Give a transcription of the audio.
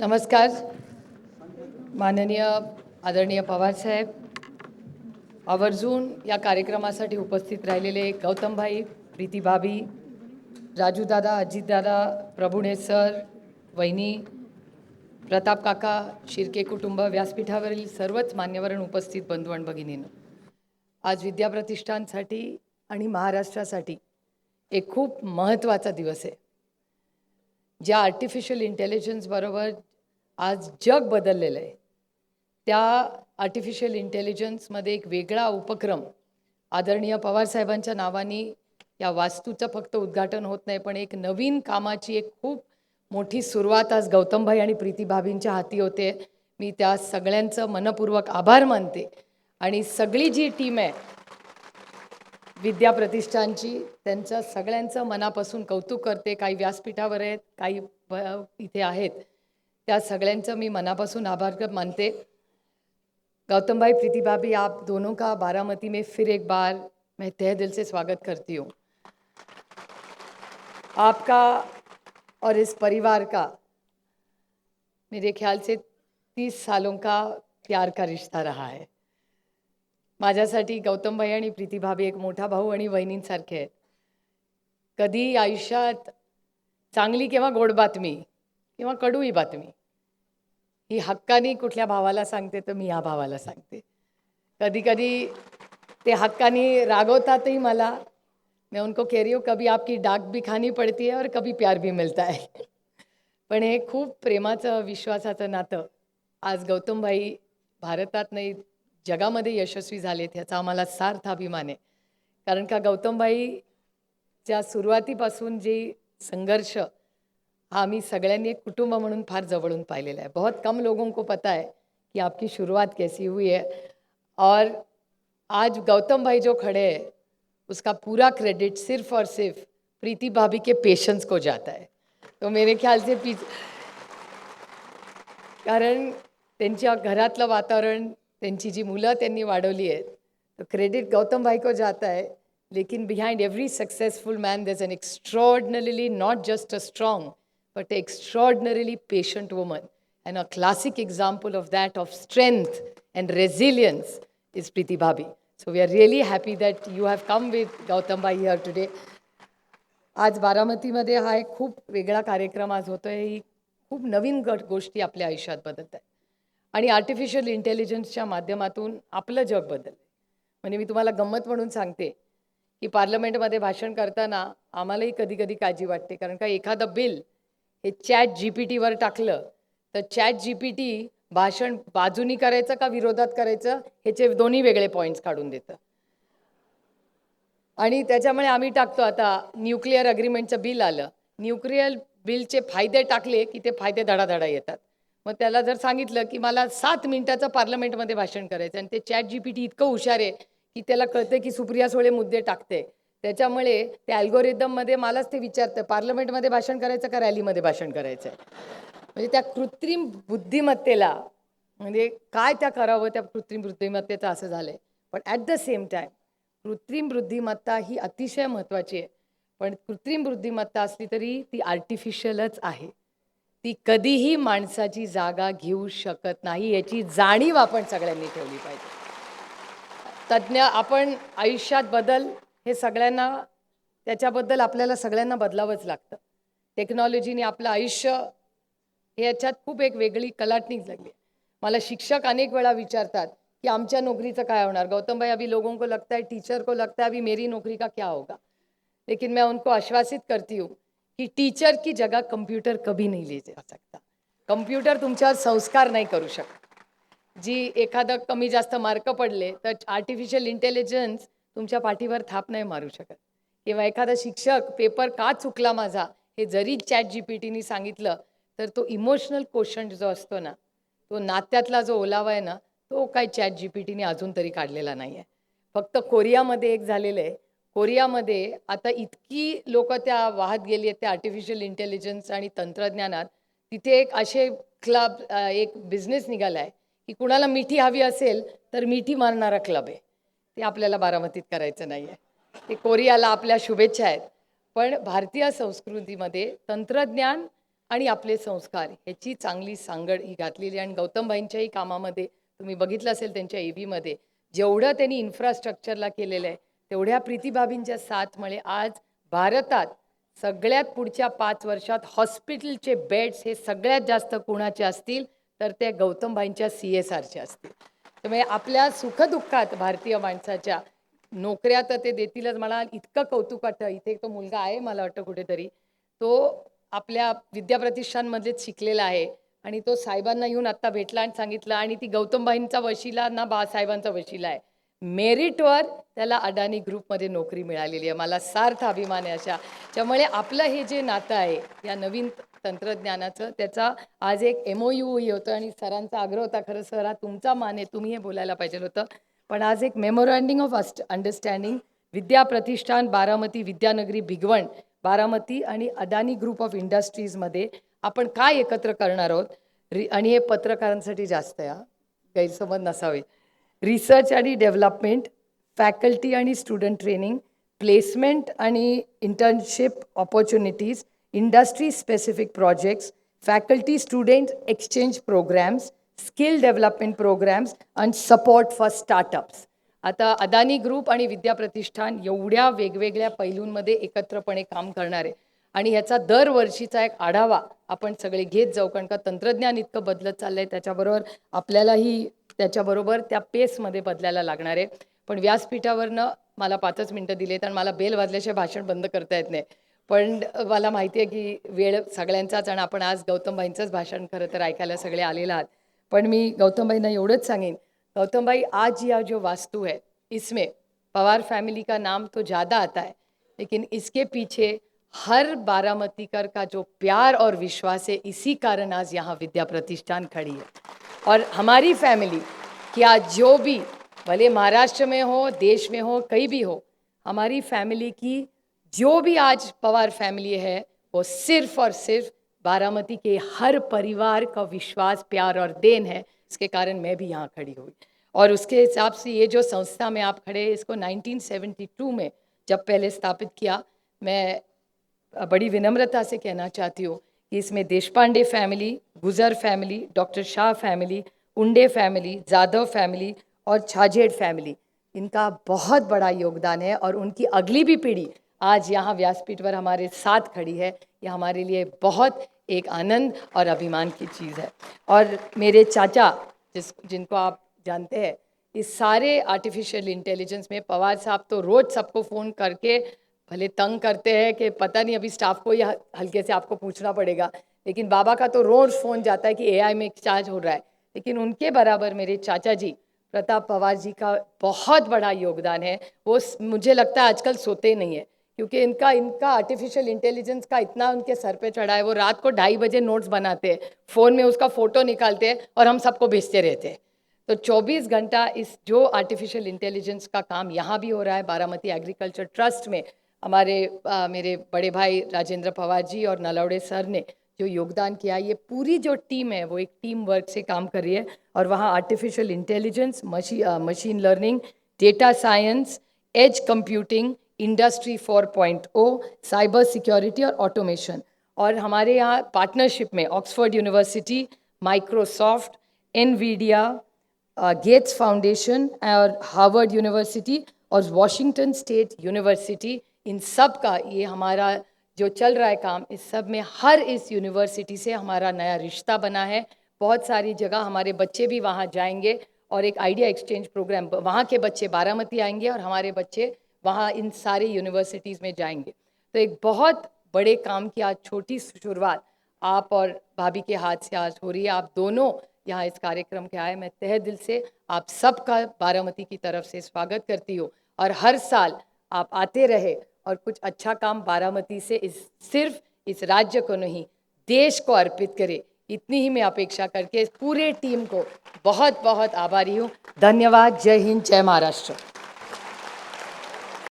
नमस्कार. माननीय आदरणीय पवारसाहेब, आवर्जून या कार्यक्रमासाठी उपस्थित राहिलेले गौतमभाई, प्रीतीभाभी, राजूदादा, अजितदादा, प्रभुणे सर, वहिनी, प्रताप काका, शिर्के कुटुंब, व्यासपीठावरील सर्वच मान्यवर उपस्थित बंधू आणि भगिनींनो, आज विद्याप्रतिष्ठानसाठी आणि महाराष्ट्रासाठी एक खूप महत्त्वाचा दिवस आहे. ज्या आर्टिफिशियल इंटेलिजन्स बरोबर आज जग बदललेलं आहे, त्या आर्टिफिशियल इंटेलिजन्समध्ये एक वेगळा उपक्रम आदरणीय पवारसाहेबांच्या नावाने या वास्तूचं फक्त उद्घाटन होत नाही, पण एक नवीन कामाची एक खूप मोठी सुरुवात आज गौतमभाई आणि प्रीतीभाभींच्या हाती होते. मी त्या सगळ्यांचं मनपूर्वक आभार मानते आणि सगळी जी टीम आहे विद्या प्रतिष्ठानची, त्यांचं सगळ्यांचं मनापासून कौतुक करते. काही व्यासपीठावर आहेत, काही इथे आहेत, त्या सगळ्यांचं मी मनापासून आभार मानते. गौतम भाई, प्रीति भाभी, आप दोनों का बारामती में फिर एक बार मैं तहे दिल से स्वागत करती हूँ. आपका और इस परिवार का मेरे ख्याल से 30 सालों का प्यार का रिश्ता रहा है. माझ्यासाठी गौतम भाई आणि प्रीति भाभी एक मोठा भाऊ आणि वहिनींसारखे आहेत. कधी आयुष्यात चांगली किंवा गोड बातमी किंवा कडूही बातमी ही हक्कानी कुठल्या भावाला सांगते तर मी ह्या भावाला सांगते. कधी कधी ते हक्कानी रागवतातही मला. मैं उनको कह रही हूँ कभी आपकी डाक भी खानी पड़ती है और कभी प्यार भी मिलता है. पण हे खूप प्रेमाचं विश्वासाचं नातं आज गौतमभाई भारतात नाही जगामध्ये यशस्वी झालेत, ह्याचा आम्हाला सार्थ अभिमान आहे. कारण का गौतमभाईच्या सुरुवातीपासून जी संघर्ष हा आम्ही सगळ्यांनी एक कुटुंब म्हणून फार जवळून पाहिलेला है. बहुत कम लोगों को पता है कि आपकी शुरुआत कैसी हुई है और आज गौतम भाई जो खड़े हैं उसका पूरा क्रेडिट सिर्फ और सिर्फ प्रीति भाभी के पेशेंस को जाता है. तो मेरे ख्याल से कारण त्यांच्या घरातलं वातावरण, त्यांची जी मुलं त्यांनी वाढवली आहेत, तो क्रेडिट गौतम भाई को जाता है. लेकिन behind every successful man there is an extraordinarily not just a strong but extraordinarily patient woman, and a classic example of that, of strength and resilience, is Preeti Bhabhi. So we are really happy that you have come with Gautam Bhai here today. आज बारामतीमध्ये हा एक खूप वेगळा कार्यक्रम आज होतोय. ही खूप नवीन गोष्टी आपल्या आयुष्यात बदलत आहेत आणि आर्टिफिशियल इंटेलिजन्सच्या माध्यमातून आपलं जग बदललं. म्हणजे मी तुम्हाला गंमत म्हणून सांगते की पार्लमेंटमध्ये भाषण करताना आम्हालाही कधी कधी काळजी वाटते. कारण का एखादं बिल हे चॅट जीपीटीवर टाकलं तर चॅट जीपीटी भाषण बाजूनी करायचं का विरोधात करायचं ह्याचे दोन्ही वेगळे पॉईंट्स काढून देतं. आणि त्याच्यामुळे आम्ही टाकतो, आता न्यूक्लिअर अग्रीमेंटचं बिल आलं, न्यूक्लिअर बिलचे फायदे टाकले की ते फायदे धडाधडा येतात. मग त्याला जर सांगितलं की मला 7 मिनिटाचं पार्लमेंटमध्ये भाषण करायचं आणि ते चॅट जीपीटी इतकं हुशार आहे की त्याला कळतं की सुप्रिया सुळे मुद्दे टाकते, त्याच्यामुळे त्या अल्गोरिदममध्ये मलाच ते विचारतं पार्लमेंटमध्ये भाषण करायचं का रॅलीमध्ये भाषण करायचं आहे. म्हणजे त्या कृत्रिम बुद्धिमत्तेला म्हणजे काय त्या करावं, त्या कृत्रिम बुद्धिमत्तेचं असं झालं आहे. पण ॲट द सेम टाईम कृत्रिम बुद्धिमत्ता ही अतिशय महत्त्वाची आहे. पण कृत्रिम बुद्धिमत्ता असली तरी ती आर्टिफिशियलच आहे. ती कधीही माणसाची जागा घेऊ शकत नाही, याची जाणीव आपण सगळ्यांनी ठेवली पाहिजे. तज्ज्ञ आपण आयुष्यात बदल हे सगळ्यांना, त्याच्याबद्दल आपल्याला सगळ्यांना बदलावंच लागतं. टेक्नॉलॉजीने आपलं आयुष्य हे याच्यात खूप एक वेगळी कलाटणी लागली. मला शिक्षक अनेक वेळा विचारतात कि आमच्या नौकरीचं काय होणार. गौतम भाई, अभी लोगों को लगता है, टीचर को लगता है अभी मेरी नौकरी का क्या होगा. लेकिन मैं उनको आश्वासित करती हूँ कि टीचर की जगह कंप्यूटर कभी नहीं ले जा सकता. कंप्यूटर तुमच्यावर संस्कार नाही करू शकत. जी एखादं कमी जास्त मार्क पडले तर आर्टिफिशियल इंटेलिजन्स तुमच्या पाठीवर थाप नाही मारू शकत. किंवा एखादा शिक्षक पेपर का चुकला माझा हे जरी चॅट जीपीटीने सांगितलं तर तो इमोशनल क्वेश्चन जो असतो ना, तो नात्यातला जो ओलावा आहे ना, तो काय चॅट जीपीटीने अजून तरी काढलेला नाही आहे. फक्त कोरियामध्ये एक झालेलं आहे. कोरियामध्ये आता इतकी लोक त्या वाहत गेली आहेत त्या आर्टिफिशियल इंटेलिजन्स आणि तंत्रज्ञानात. तिथे एक असे क्लब, एक बिझनेस निघाला आहे की कुणाला मिठी हवी असेल तर मिठी मारणारा क्लब आहे. ते आपल्याला बारामतीत करायचं नाही आहे. ते कोरियाला आपल्या शुभेच्छा आहेत. पण भारतीय संस्कृतीमध्ये तंत्रज्ञान आणि आपले संस्कार ह्याची चांगली सांगड ही घातलेली आणि गौतमबाईंच्याही कामामध्ये तुम्ही बघितलं असेल त्यांच्या एव्हीमध्ये जेवढं त्यांनी इन्फ्रास्ट्रक्चरला केलेलं आहे तेवढ्या प्रीतीबाबींच्या साथमुळे आज भारतात सगळ्यात पुढच्या 5 वर्षात हॉस्पिटलचे बेड्स हे सगळ्यात जास्त कोणाचे असतील तर ते गौतमबाईंच्या CSRचे असतील. त्यामुळे आपल्या सुखदुःखात भारतीय माणसाच्या नोकऱ्या तर ते देतीलच. मला इतकं कौतुक वाटतं इथे तो मुलगा आहे मला वाटतं कुठेतरी तो आपल्या विद्याप्रतिष्ठानमध्येच शिकलेला आहे आणि तो साहेबांना येऊन आत्ता भेटला आणि सांगितलं आणि ती गौतमबाईंचा वशिला ना बाळासाहेबांचा वशिला आहे. मेरिटवर त्याला अडाणी ग्रुपमध्ये नोकरी मिळालेली आहे. मला सार्थ अभिमान आहे अशा. त्यामुळे आपलं हे जे नातं आहे या नवीन तंत्रज्ञानाचं त्याचा आज एक MOU होतं आणि सरांचा आग्रह होता खरं सर हा तुमचा मान आहे तुम्ही हे बोलायला पाहिजे होतं. पण आज एक मेमोरँडिंग ऑफ अंडरस्टँडिंग विद्या प्रतिष्ठान बारामती विद्यानगरी भिगवण बारामती आणि अदानी ग्रुप ऑफ इंडस्ट्रीजमध्ये आपण काय एकत्र करणार आहोत आणि हे पत्रकारांसाठी जास्त आहे गैरसमज नसावे. रिसर्च आणि डेव्हलपमेंट फॅकल्टी आणि स्टुडंट ट्रेनिंग प्लेसमेंट आणि internship opportunities industry specific projects faculty student exchange programmes skill development programmes आणि सपोर्ट फॉर स्टार्टअप्स. आता अदानी ग्रुप आणि विद्या प्रतिष्ठान एवढ्या वेगवेगळ्या पैलूंमध्ये एकत्रपणे काम करणार आहे आणि ह्याचा दरवर्षीचा एक आढावा आपण सगळे घेत जाऊ कारण का तंत्रज्ञान इतकं बदलत चाललं आहे त्याच्याबरोबर आपल्यालाही त्याच्याबरोबर त्या पेसमध्ये बदलायला लागणार आहे. पण व्यासपीठावरनं मला 5 मिनटं दिलेत आणि मला बेल वाजल्याशिवाय भाषण बंद करता येत नाही. पण मला माहिती आहे की वेळ सगळ्यांचाच आणि आपण आज गौतमबाईंचंच भाषण खरं तर ऐकायला सगळे आलेला आहात. पण मी गौतमबाईंना एवढंच सांगेन गौतमबाई आज यह जो वास्तु है इसमें पवार फैमिली का नाम तो ज़्यादा आता है लेकिन इसके पीछे हर बारामतीकर का जो प्यार और विश्वास है इसी कारण आज यहाँ विद्या प्रतिष्ठान खड़ी है. और हमारी फैमिली क्या जो भी भले महाराष्ट्र में हो देश में हो कहीं भी हो हमारी फैमिली की जो भी आज पवार फैमिली है वो सिर्फ और सिर्फ बारामती के हर परिवार का विश्वास प्यार और देन है. इसके कारण मैं भी यहाँ खड़ी हुई और उसके हिसाब से ये जो संस्था में आप खड़े इसको 1972 में जब पहले स्थापित किया मैं बड़ी विनम्रता से कहना चाहती हूँ कि इसमें देशपांडे फैमिली गुजर फैमिली डॉक्टर शाह फैमिली उंडे फैमिली जाधव फैमिली और छाजेड़ फैमिली इनका बहुत बड़ा योगदान है और उनकी अगली भी पीढ़ी आज यहाँ व्यासपीठ पर हमारे साथ खड़ी है. ये हमारे लिए बहुत एक आनंद और अभिमान की चीज़ है. और मेरे चाचा जिनको आप जानते हैं इस सारे आर्टिफिशियल इंटेलिजेंस में पवार साहब तो रोज़ सबको फ़ोन करके भले तंग करते हैं कि पता नहीं अभी स्टाफ को या हल्के से आपको पूछना पड़ेगा लेकिन बाबा का तो रोज़ फ़ोन जाता है कि AI में चार्ज हो रहा है. लेकिन उनके बराबर मेरे चाचा जी प्रताप पवार जी का बहुत बड़ा योगदान है. वो मुझे लगता है आजकल सोते नहीं है क्योंकि इनका आर्टिफिशियल इंटेलिजेंस का इतना उनके सर पे चढ़ा है. वो रात को 2:30 बजे नोट्स बनाते हैं फ़ोन में उसका फ़ोटो निकालते हैं और हम सबको भेजते रहते हैं. तो 24 घंटा इस जो आर्टिफिशियल इंटेलिजेंस का काम यहाँ भी हो रहा है बारामती एग्रीकल्चर ट्रस्ट में हमारे मेरे बड़े भाई राजेंद्र पवार जी और नलवड़े सर ने जो योगदान किया ये पूरी जो टीम है वो एक टीम वर्क से काम कर रही है. और वहाँ artificial intelligence machine learning data science edge computing industry 4.0 cyber security और ऑटोमेशन और हमारे यहाँ पार्टनरशिप में Oxford University Microsoft Nvidia Gates Foundation और हार्वर्ड यूनिवर्सिटी और वॉशिंगटन स्टेट यूनिवर्सिटी इन सब का ये हमारा जो चल रहा है काम इस सब में हर इस यूनिवर्सिटी से हमारा नया रिश्ता बना है. बहुत सारी जगह हमारे बच्चे भी वहाँ जाएंगे और एक आइडिया एक्सचेंज प्रोग्राम वहाँ के बच्चे बारामती आएंगे और हमारे बच्चे वहाँ इन सारे यूनिवर्सिटीज़ में जाएंगे. तो एक बहुत बड़े काम की आज छोटी शुरुआत आप और भाभी के हाथ से आज हो रही है. आप दोनों यहाँ इस कार्यक्रम के आए. मैं तहे दिल से आप सबका बारामती की तरफ से स्वागत करती हूँ और हर साल आप आते रहे और कुछ अच्छा काम बारामती से सिर्फ इस राज्य को नहीं देश को अर्पित करे इतनी ही मैं अपेक्षा करके पूरे टीम को बहुत बहुत आभारी हूँ. धन्यवाद. जय हिंद. जय महाराष्ट्र.